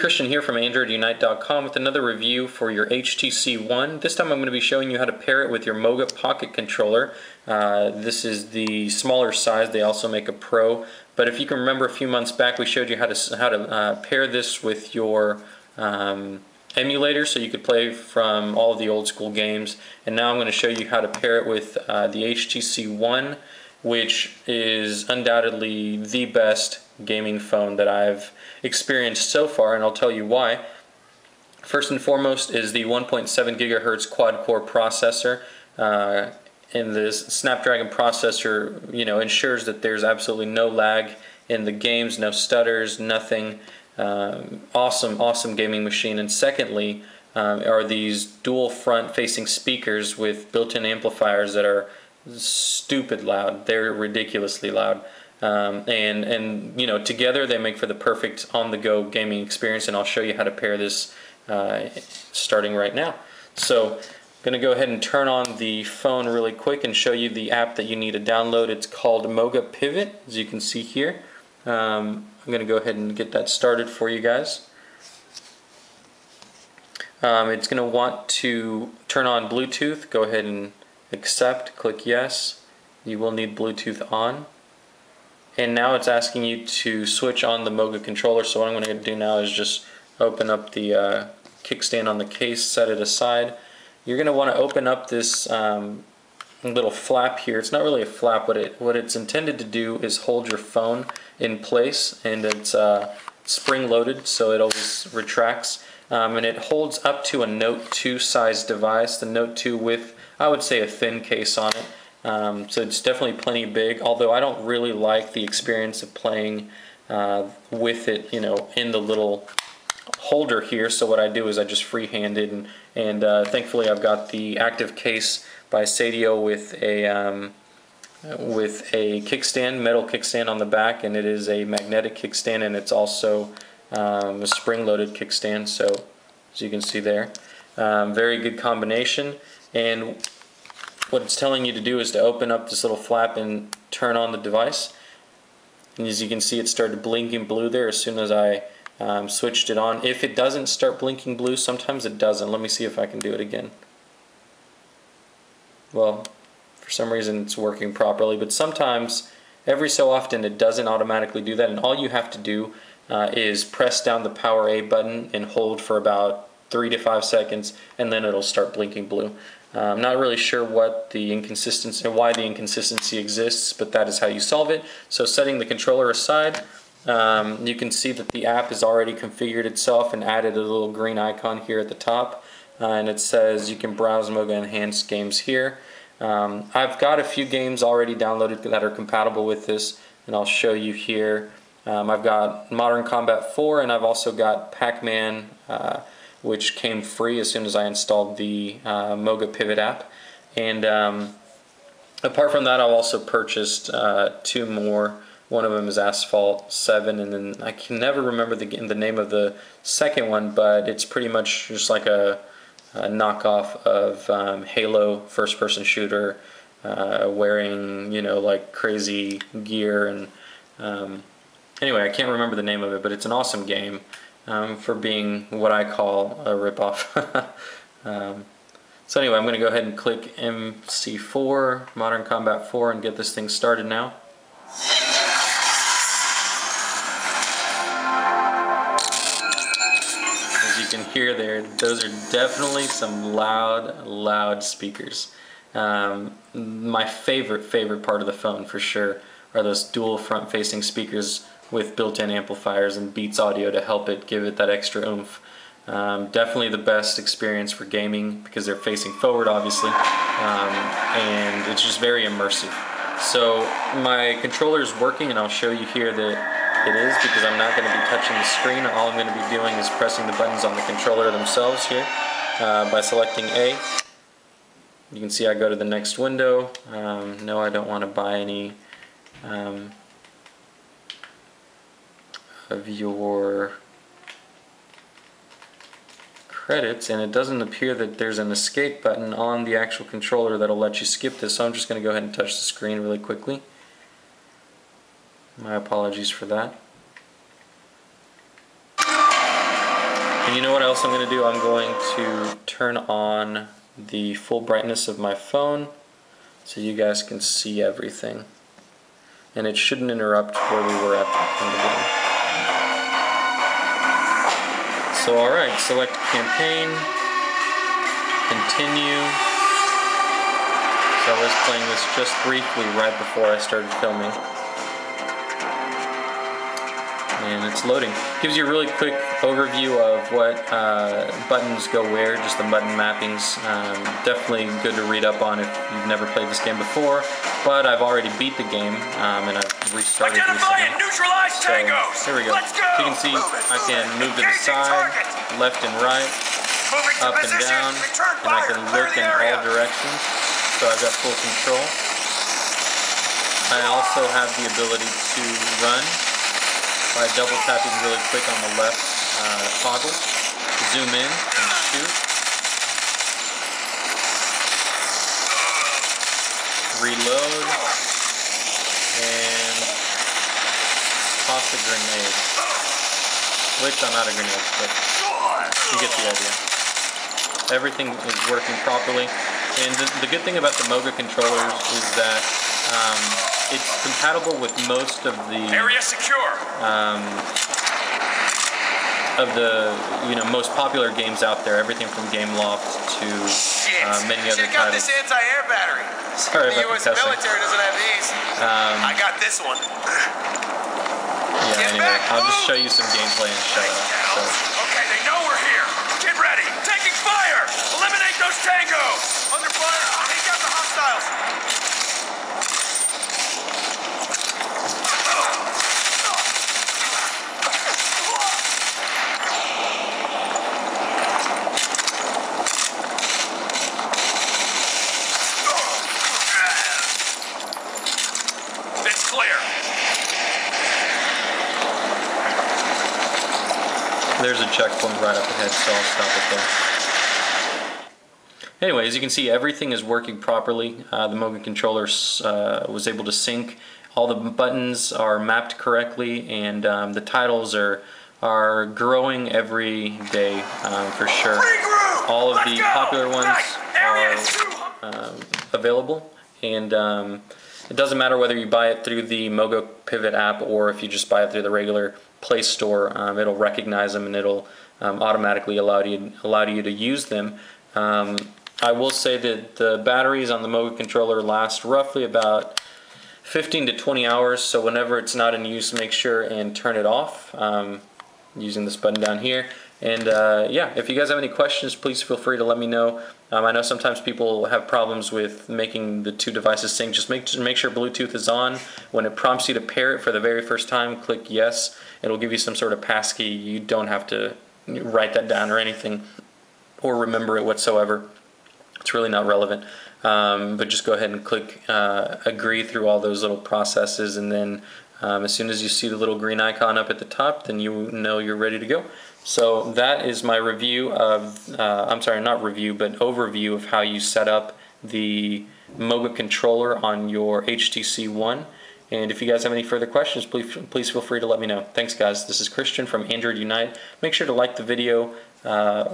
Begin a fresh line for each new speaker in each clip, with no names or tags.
Christian here from AndroidUnite.com with another review for your HTC One. This time I'm going to be showing you how to pair it with your Moga Pocket controller. This is the smaller size. They also make a Pro. But if you can remember a few months back, we showed you how to pair this with your emulator so you could play from all of the old school games. And now I'm going to show you how to pair it with the HTC One, which is undoubtedly the best gaming phone that I've experienced so far, and I'll tell you why. First and foremost is the 1.7 gigahertz quad-core processor. And this Snapdragon processor, ensures that there's absolutely no lag in the games, no stutters, nothing. Awesome gaming machine. And secondly, are these dual front-facing speakers with built-in amplifiers that are stupid loud. They're ridiculously loud. And together they make for the perfect on-the-go gaming experience, and I'll show you how to pair this starting right now. So I'm going to go ahead and turn on the phone really quick and show you the app that you need to download. It's called Moga Pivot, as you can see here. I'm going to go ahead and get that started for you guys. It's going to want to turn on Bluetooth. Go ahead and accept, click yes. You will need Bluetooth on. And now it's asking you to switch on the Moga controller. So what I'm going to do now is just open up the kickstand on the case, set it aside. You're going to want to open up this little flap here. It's not really a flap. What it's intended to do is hold your phone in place, and it's spring-loaded, so it always retracts. And it holds up to a Note 2 size device. The Note 2 with, I would say, a thin case on it. So it's definitely plenty big, although I don't really like the experience of playing with it, in the little holder here. So what I do is I just freehand it, and thankfully I've got the active case by Sadio with a kickstand, metal kickstand on the back, and it is a magnetic kickstand, and it's also a spring-loaded kickstand. So as you can see there, very good combination. And what it's telling you to do is to open up this little flap and turn on the device. And as you can see, it started blinking blue there as soon as I switched it on. If it doesn't start blinking blue, sometimes it doesn't. Let me see if I can do it again. Well, for some reason it's working properly, but sometimes, every so often, it doesn't automatically do that. And all you have to do is press down the power A button and hold for about 3 to 5 seconds, and then it'll start blinking blue. I'm not really sure what the inconsistency or why the inconsistency exists, but that is how you solve it. So setting the controller aside, you can see that the app has already configured itself and added a little green icon here at the top, and it says you can browse Moga Enhanced games here. I've got a few games already downloaded that are compatible with this, and I'll show you here. I've got Modern Combat 4, and I've also got Pac-Man, which came free as soon as I installed the Moga Pivot app. And apart from that, I've also purchased 2 more. One of them is Asphalt 7, and then I can never remember the name of the second one, but it's pretty much just like a knockoff of Halo first-person shooter, wearing like crazy gear. And anyway, I can't remember the name of it, but it's an awesome game. For being what I call a ripoff. So anyway, I'm going to go ahead and click MC4, Modern Combat 4, and get this thing started now. As you can hear there, those are definitely some loud speakers. My favorite part of the phone, for sure, are those dual front-facing speakers with built-in amplifiers and Beats audio to help it give it that extra oomph. Definitely the best experience for gaming because they're facing forward, obviously, and it's just very immersive. So my controller is working, and I'll show you here that it is, because I'm not going to be touching the screen. All I'm going to be doing is pressing the buttons on the controller themselves here by selecting A. You can see I go to the next window. No, I don't want to buy any of your credits, and it doesn't appear that there's an escape button on the actual controller that'll let you skip this, so I'm just going to go ahead and touch the screen really quickly. My apologies for that. you know what else I'm going to do? I'm going to turn on the full brightness of my phone so you guys can see everything. And it shouldn't interrupt where we were at in the beginning. So alright, select campaign, continue. So I was playing this just briefly right before I started filming. And it's loading. Gives you a really quick overview of what buttons go where, just the button mappings. Definitely good to read up on if you've never played this game before, but I've already beat the game and I've restarted recently. So here we go. So you can see I can move to the side, left and right, up and down, and I can look in all directions. So I've got full control. I also have the ability to run by double tapping really quick on the left toggle, zoom in and shoot, reload, and toss a grenade, which I'm out of grenades, but you get the idea. Everything is working properly, and the good thing about the Moga controllers is that it's compatible with most of the
area secure.
Most popular games out there. Everything from Gameloft to many other titles.
Got this anti-air battery.
Sorry
the
about
U.S.
the cussing.
military doesn't have these. I got this one.
Yeah. Anyway, I'll just show you some gameplay and shut up. So.
Okay, they know we're here. Get ready. Taking fire. Eliminate those tangos. Under fire. Take out the hostiles.
There's a checkpoint right up ahead, so I'll stop it there. Anyway, as you can see, everything is working properly. The Moga controller was able to sync. All the buttons are mapped correctly, and the titles are growing every day for sure. All of the popular ones are available, and it doesn't matter whether you buy it through the Moga Pivot app or if you just buy it through the regular Play Store. It'll recognize them and it'll automatically allow you to use them. I will say that the batteries on the Moga controller last roughly about 15 to 20 hours, so whenever it's not in use, make sure and turn it off using this button down here. And yeah, if you guys have any questions, please feel free to let me know. I know sometimes people have problems with making the two devices sync. Just make sure Bluetooth is on. When it prompts you to pair it for the very first time, click yes. It'll give you some sort of passkey. You don't have to write that down or anything or remember it whatsoever. It's really not relevant. But just go ahead and click agree through all those little processes, and then as soon as you see the little green icon up at the top, then you know you're ready to go. So that is my review of, I'm sorry, not review, but overview of how you set up the Moga controller on your HTC One. And if you guys have any further questions, please feel free to let me know. Thanks, guys. This is Christian from Android Unite. Make sure to like the video,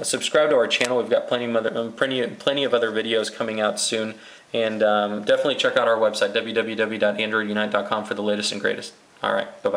subscribe to our channel. We've got plenty of other videos coming out soon. And definitely check out our website, www.androidunite.com, for the latest and greatest. All right, bye-bye.